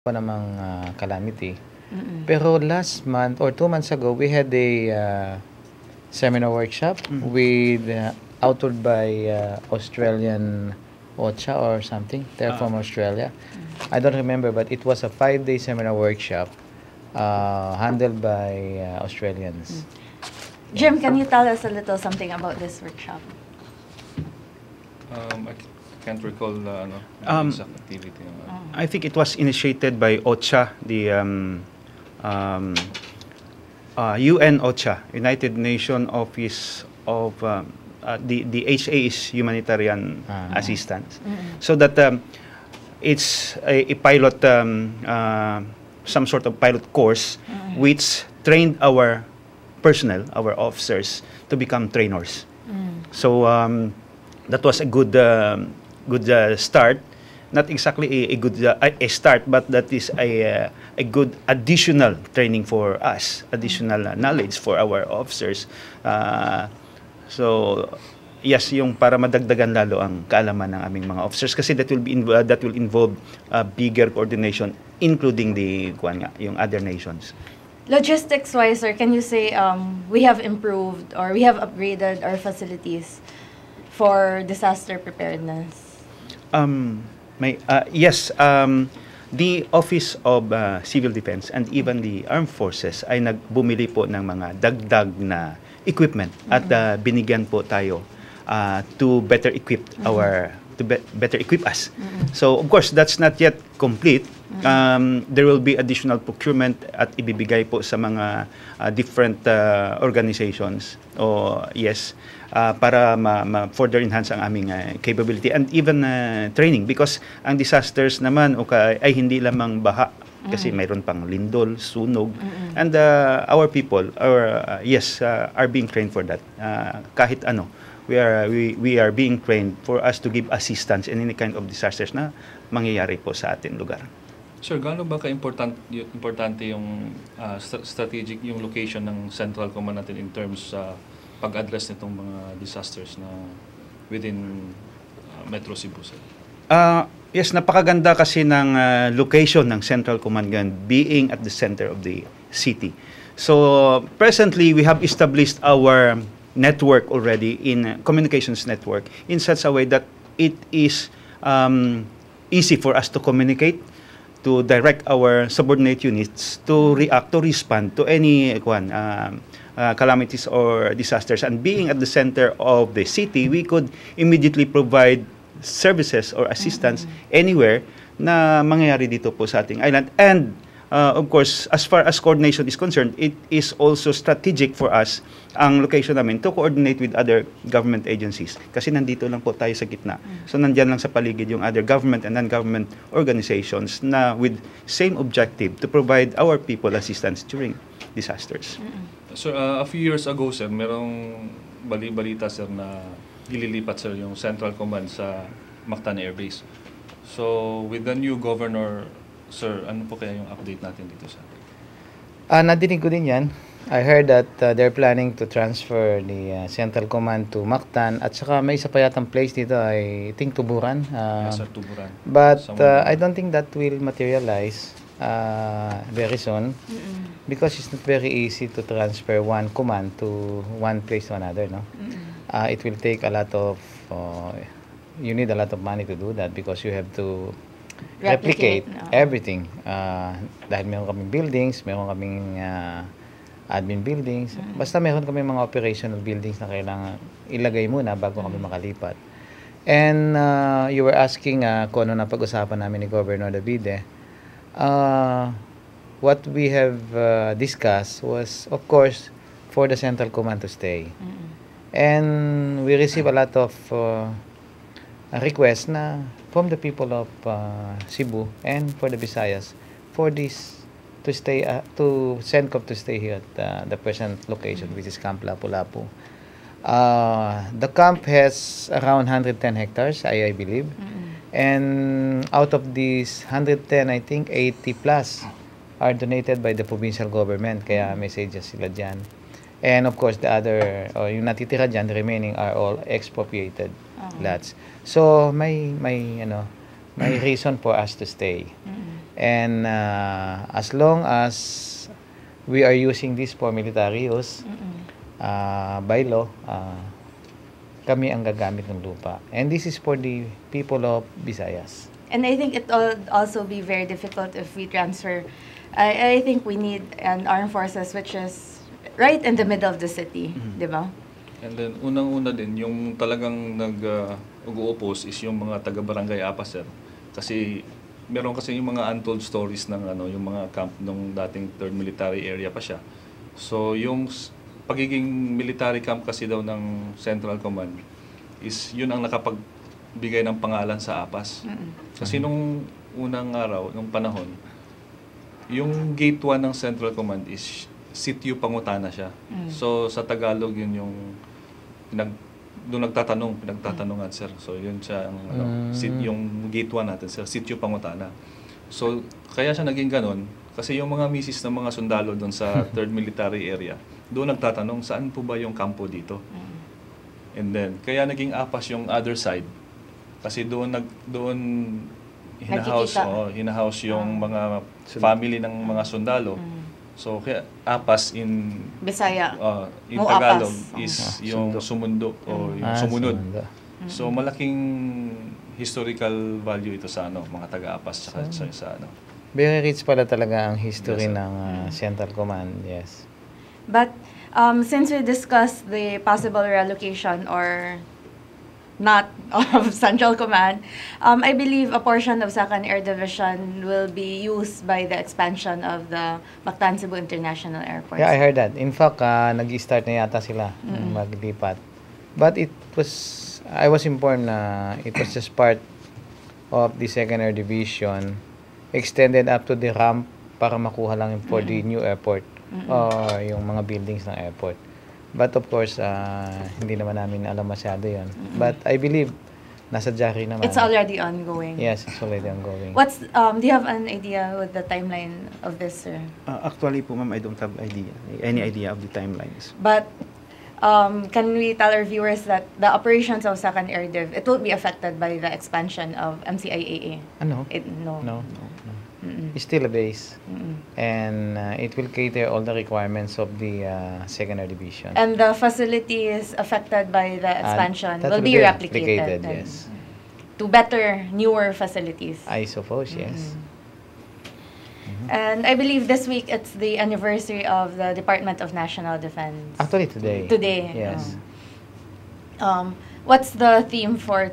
pa namang calamity. Pero last month or 2 months ago, we had a seminar workshop with authored by Australian OCHA or something. They're from Australia. I don't remember, but it was a 5-day seminar workshop handled by Australians. Jim, can you tell us a little something about this workshop? I can't recall the exact activity. I think it was initiated by OCHA, the UN OCHA, United Nations Office of the HA is humanitarian assistance. So that it's a pilot, some sort of pilot course, which trained our personnel, our officers, to become trainers. So that was a good start. Not exactly a good a start, but that is a good additional training for us, additional knowledge for our officers. So yes, yung para madagdagan lalo ang kaalaman ng aming mga officers kasi that will involve bigger coordination, including yung other nations. Logistics-wise, sir, can you say we have improved or we have upgraded our facilities for disaster preparedness? Yes, the Office of Civil Defense and even the Armed Forces ay bumili po ng mga dagdag na equipment at binigyan po tayo to better equip better equip us. So of course that's not yet complete. There will be additional procurement at ibibigay po sa mga different organizations para further enhance ang aming capability and even training because ang disasters naman ay hindi lamang baha kasi mayroon pang lindol, sunog and our people are being trained for that. Kahit ano we are being trained for us to give assistance in any kind of disasters na mangyayari po sa ating lugar. Sir, gaano ba importante yung strategic yung location ng Central Command natin in terms sa pag-address nitong mga disasters na within Metro Cebu, sir? Yes, napakaganda kasi ng location ng Central Command being at the center of the city. So presently we have established our network already in communications network in such a way that it is easy for us to communicate, to direct our subordinate units to react, to respond to any calamities or disasters. And being at the center of the city, we could immediately provide services or assistance anywhere na mangyayari dito po sa ating island. And of course, as far as coordination is concerned, it is also strategic for us ang location namin to coordinate with other government agencies. Kasi nandito lang po tayo sa gitna. So nandyan lang sa paligid yung other government and non-government organizations na with same objective to provide our people assistance during disasters. Sir, a few years ago, sir, merong balita, sir, na ililipat, sir, yung Central Command sa Mactan Air Base. So with the new governor, sir, ano po kaya yung update natin dito, sir? Nadinig ko din yan. I heard that they're planning to transfer the Central Command to Mactan at saka may isa pa yatang place dito I think Tuburan. Yes, sir, Tuburan. But I don't think that will materialize very soon because it's not very easy to transfer one command to one place to another, no? It will take a lot of you need a lot of money to do that because you have to replicate everything. Dahil meron kaming buildings, meron kaming admin buildings. Basta meron kaming mga operational buildings na kailangan ilagay muna bago kami makalipat. And you were asking kung ano na pag-usapan namin ni Governor Davide. What we have discussed was, of course, for the Central Command to stay. And we receive a lot of requests na from the people of Cebu and for the Visayas for this to stay to CENTCOM to stay here at the present location, which is Camp Lapu-Lapu. The camp has around 110 hectares, I believe. And out of these 110, I think 80 plus are donated by the provincial government. Kaya may messages sila dyan. And of course, the other, yung natitira dyan, the remaining are all expropriated lots. So may reason for us to stay. And as long as we are using this for military use, by law, kami ang gagamit ng lupa. And this is for the people of Visayas. And I think it will also be very difficult if we transfer. I think we need an armed forces which is right in the middle of the city, di ba? And then, unang-una din, yung talagang nag-oppose is yung mga taga-barangay APA, sir. Kasi, meron kasi yung mga untold stories ng yung mga camp nung dating 3rd Military Area pa siya. So, yung pagiging military camp kasi daw ng Central Command is yun ang nakapagbigay ng pangalan sa APAS. Kasi nung unang araw, nung panahon, yung Gate 1 ng Central Command is Sitio Pangutana siya. So, sa Tagalog, yun yung doon pinagtatanungan, sir. So, yun siya, yung Gate 1 natin, sir, Sitio Pangutana. So, kaya siya naging ganon, kasi yung mga misis ng mga sundalo doon sa 3rd Military Area, doon nagtatanong, saan po ba yung kampo dito? And then, kaya naging APAS yung other side, kasi doon hinahouse yung mga family ng mga sundalo. So, kaya APAS in Bisaya. In Tagalog is yung sumundo o yung sumunod. So, malaking historical value ito sa mga taga-APAS sa Very rich pala talaga ang history ng Central Command, yes. But since we discussed the possible relocation or not of Central Command, I believe a portion of 2nd Air Division will be used by the expansion of the Mactan Cebu International Airport. Yeah, I heard that. In fact, nag-start na yata sila maglipat. But I was informed na it was just part of the 2nd Air Division extended up to the ramp para makuha lang for the new airport or yung mga buildings ng airport. But of course, hindi naman namin alam masyado yun. But I believe, nasa Jari naman. It's already ongoing. Yes, it's already ongoing. Do you have an idea with the timeline of this, sir? Actually po, ma'am, I don't have any idea of the timelines. But can we tell our viewers that the operations of 2nd Air Div, it will be affected by the expansion of MCIAA? No. No. It's still a base. And it will cater all the requirements of the 2nd Air Division. And the facilities affected by the expansion that will be replicated yes. To better, newer facilities. I suppose, yes. And I believe this week it's the anniversary of the Department of National Defense. Actually, today. Today. Yes. What's the theme for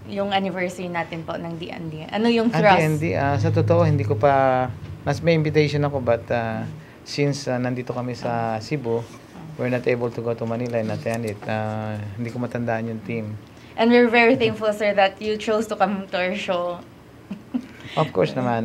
yung anniversary natin po ng DND? Ano yung thrust? DND, sa totoo, hindi ko pa, may invitation ako, but since nandito kami sa Cebu, we're not able to go to Manila and attend it. Hindi ko matandaan yung team. And we're very thankful, sir, that you chose to come to our show. Of course naman,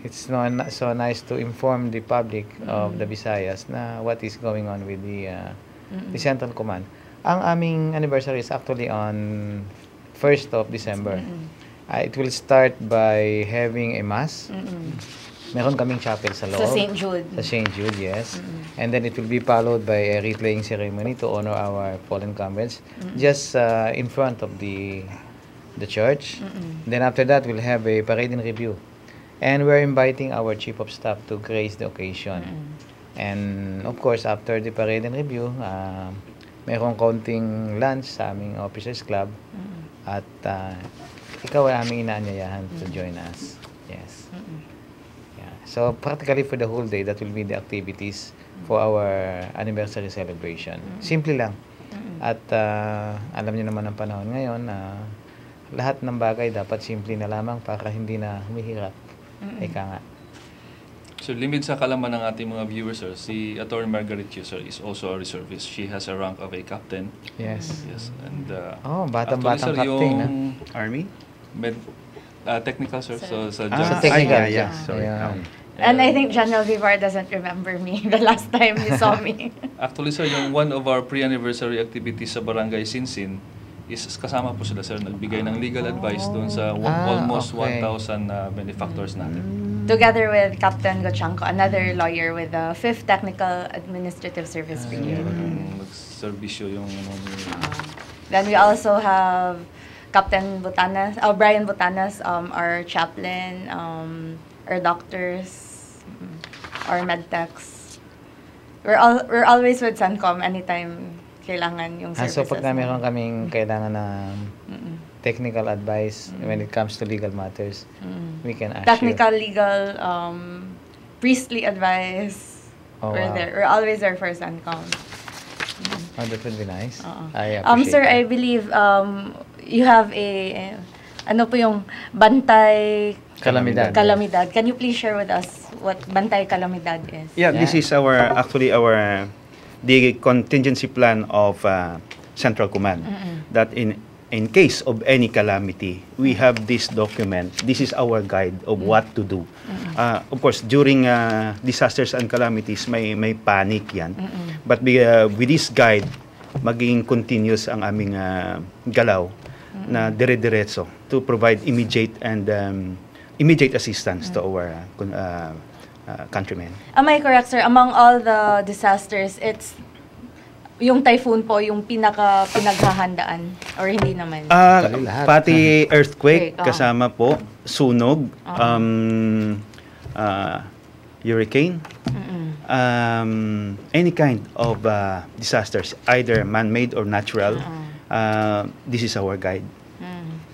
it's so nice to inform the public of the Visayas na what is going on with the Central Command. Ang aming anniversary is actually on 1st of December. It will start by having a mass. Meron kaming chapel sa loob. Sa St. Jude. Sa St. Jude, yes. And then it will be followed by a wreath-laying ceremony to honor our fallen comrades just in front of the church. Then after that, we'll have a parade and review. And we're inviting our chief of staff to grace the occasion. And of course, after the parade and review, mayroong kaunting lunch sa aming officers club. At ikaw ay aming inaanyayahan to join us. Yes. Yeah. So practically for the whole day, that will be the activities for our anniversary celebration. Simple lang. At alam niyo naman ang panahon ngayon na lahat ng bagay dapat simple na lamang para hindi na humihirap. Ika nga. So, limit sa kalaman ng ating mga viewers, sir, si Atty. Margaret Chiu, sir, is also a reservist. She has a rank of a captain. Yes. Yes. And, batang-batang captain. Army? Technical, sir. So, sa sa technical. Yeah. Sorry. Yeah. And I think General Vivar doesn't remember me the last time he saw me. Actually, sir, yung one of our pre-anniversary activities sa Barangay Sinsin is kasama po sila, sir. Nagbigay ng legal advice doon sa almost 1,000 benefactors natin. Together with Captain Gochanko, another lawyer with the 5th Technical Administrative Service Brigade. Nag-servisyo yung Then we also have Captain Botanas, Brian Botanas, our chaplain, our doctors, our medtechs. We're always with Sancom anytime kailangan yung services. So pag meron kaming kailangan na technical advice when it comes to legal matters, we can ask technical, you. legal, priestly advice. Oh, We're wow. there. We're always there for Sancom. Oh, that would be nice. I appreciate Sir, that. I believe you have ano po yung Bantay Kalamidad. Kalamidad. Can you please share with us what Bantay Kalamidad is? Yeah, this is actually our the contingency plan of Central Command. That in case of any calamity, we have this document. This is our guide of what to do. Of course, during disasters and calamities, may panic yan. But with this guide, maging continuous ang aming galaw na dire-diretso to provide immediate assistance to our countrymen. Am I correct, sir? Among all the disasters, it's yung typhoon po yung pinaghahandaan or hindi naman? Actually, lahat. Pati earthquake, Okay, kasama po, sunog, hurricane, any kind of disasters, either man-made or natural, this is our guide.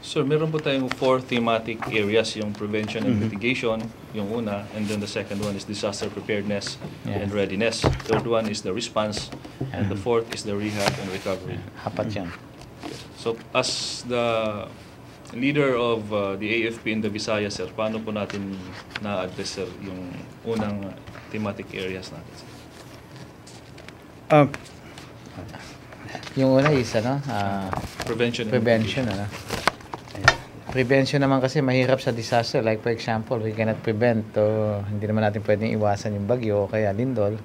Sir, meron po tayong 4 thematic areas, yung prevention and mitigation, yung una, and then the second one is disaster preparedness and readiness. Third one is the response, and the fourth is the rehab and recovery. Hapat yan. So, as the leader of the AFP in the Visayas, sir, paano po natin na-address, sir, yung unang thematic areas natin, sir? Yung una is Prevention. prevention. Prevention naman kasi mahirap sa disaster. Like for example, we cannot prevent. Hindi naman natin pwedeng iwasan yung bagyo o kaya lindol.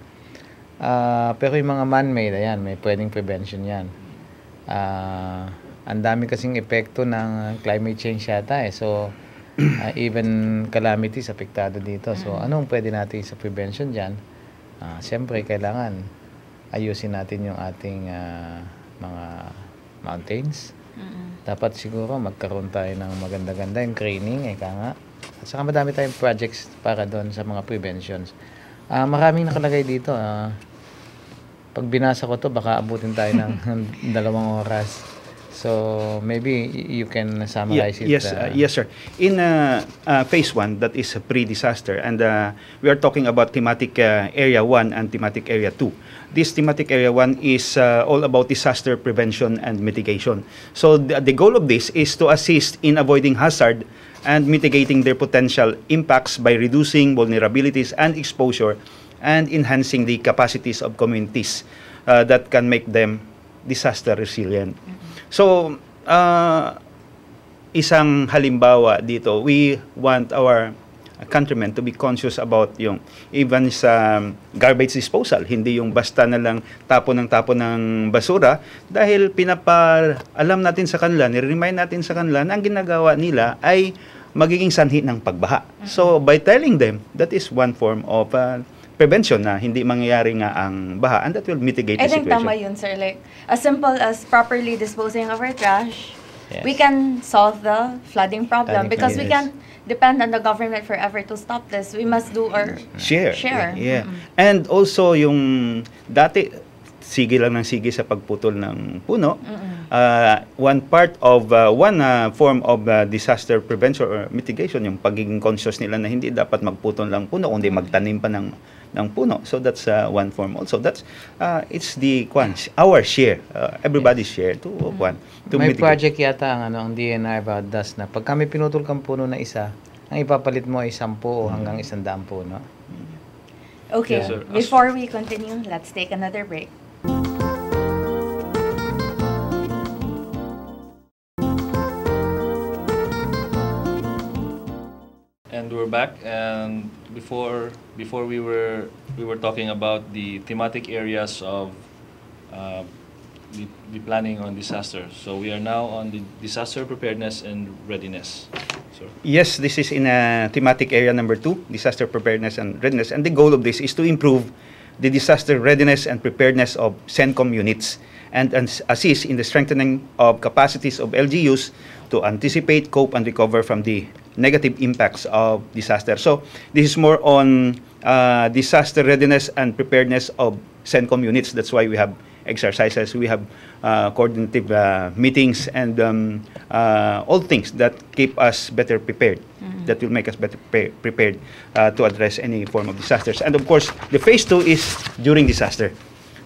Pero yung mga man-made, ayan, may pwedeng prevention yan. Ang dami kasing epekto ng climate change yata eh. So, even calamities apektado dito. So, anong pwede natin sa prevention dyan? Siyempre, kailangan ayusin natin yung ating mga mountains. Dapat siguro magkaroon tayo ng maganda-ganda yung training, nga. At saka madami tayong projects para doon sa mga preventions. Maraming nakalagay dito. Pag binasa ko to, baka abutin tayo ng 2 oras. So, maybe you can summarize it. Yes, sir. In phase 1, that is pre-disaster, and we are talking about thematic area 1 and thematic area 2. This thematic area 1 is all about disaster prevention and mitigation. So, the goal of this is to assist in avoiding hazard and mitigating their potential impacts by reducing vulnerabilities and exposure and enhancing the capacities of communities that can make them disaster resilient. So, isang halimbawa dito, we want our countrymen to be conscious about yung even sa garbage disposal, hindi yung basta na lang tapon ng basura, dahil alam natin sa kanila, nire-remind natin sa kanila na ang ginagawa nila ay magiging sanhi ng pagbaha. So, by telling them, that is one form of prevention na hindi mangyayari nga ang baha, and that will mitigate the I think situation. tama yun, sir. Like, as simple as properly disposing of our trash, Yes. we can solve the flooding problem Flooding because we problem, can't depend on the government forever to stop this. We must do our Share. share. Yeah. And also, yung dati, sige lang ng sige sa pagputol ng puno. One form of disaster prevention or mitigation, yung pagiging conscious nila na hindi dapat magputol lang puno, kundi magtanim pa ng puno. So that's one form also. That's it's our share, everybody's share to May mitigate. project yata ang DNR about dust na pag kami pinutol kang puno na isa, ang ipapalit mo ay 10 o hanggang 100 puno. Okay, Yes, sir. before we continue, let's take another break. And we're back, and before we were talking about the thematic areas of the planning on disaster. So we are now on the disaster preparedness and readiness. So Yes, this is in thematic area number 2, disaster preparedness and readiness. And the goal of this is to improve the disaster readiness and preparedness of CENTCOM units and assist in the strengthening of capacities of LGUs to anticipate, cope, and recover from the negative impacts of disaster. So this is more on disaster readiness and preparedness of CENTCOM units. That's why we have exercises, we have coordinative meetings, and all things that keep us better prepared, that will make us better prepared to address any form of disasters. And of course, the phase 2 is during disaster.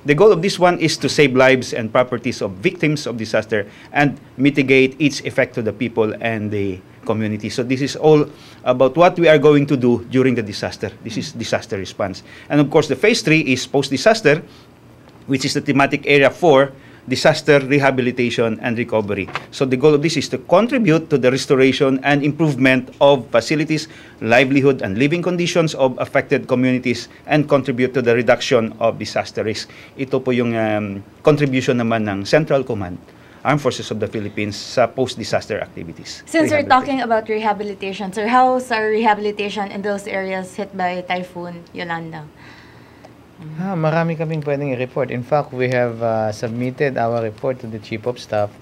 The goal of this one is to save lives and properties of victims of disaster and mitigate its effect to the people and the community. So this is all about what we are going to do during the disaster. This is disaster response. And of course, the phase 3 is post-disaster, which is the thematic area for disaster rehabilitation and recovery. So the goal of this is to contribute to the restoration and improvement of facilities, livelihood, and living conditions of affected communities and contribute to the reduction of disaster risk. Ito po yung contribution naman ng Central Command, Armed Forces of the Philippines sa post-disaster activities. Since we're talking about rehabilitation, sir, how's our rehabilitation in those areas hit by Typhoon Yolanda? Marami kaming pwedeng i-report. In fact, we have submitted our report to the Chief of Staff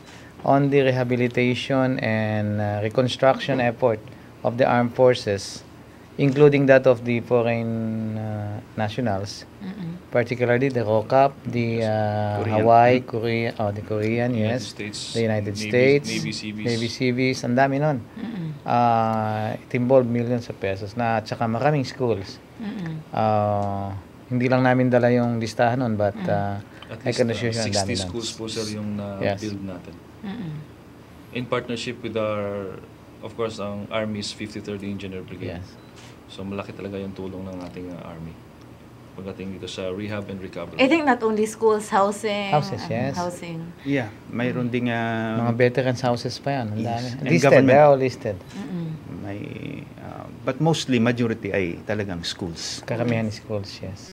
on the rehabilitation and reconstruction effort of the armed forces, including that of the foreign nationals, particularly the ROCAP, the Hawaii, Korea, the Korean, yes, the United States, Navy Civis, ang dami nun. It involved millions of pesos na at saka maraming schools. Hindi lang namin dala yung listahan nun, but I can assure you ang dami 60 schools po sir yung na-build natin. In partnership with our, of course, ang Army's 53rd Engineer Brigade. Yes. So malaki talaga yung tulong ng ating Army pagdating dito sa rehab and recovery. I think not only schools, housing. Houses, yes. Housing. Yeah, mayroon ding Mga veterans houses pa yan. Ang Yes. dami. And Listed, government. they're all listed. may but mostly majority ay talagang schools. Karamihan is schools, yes.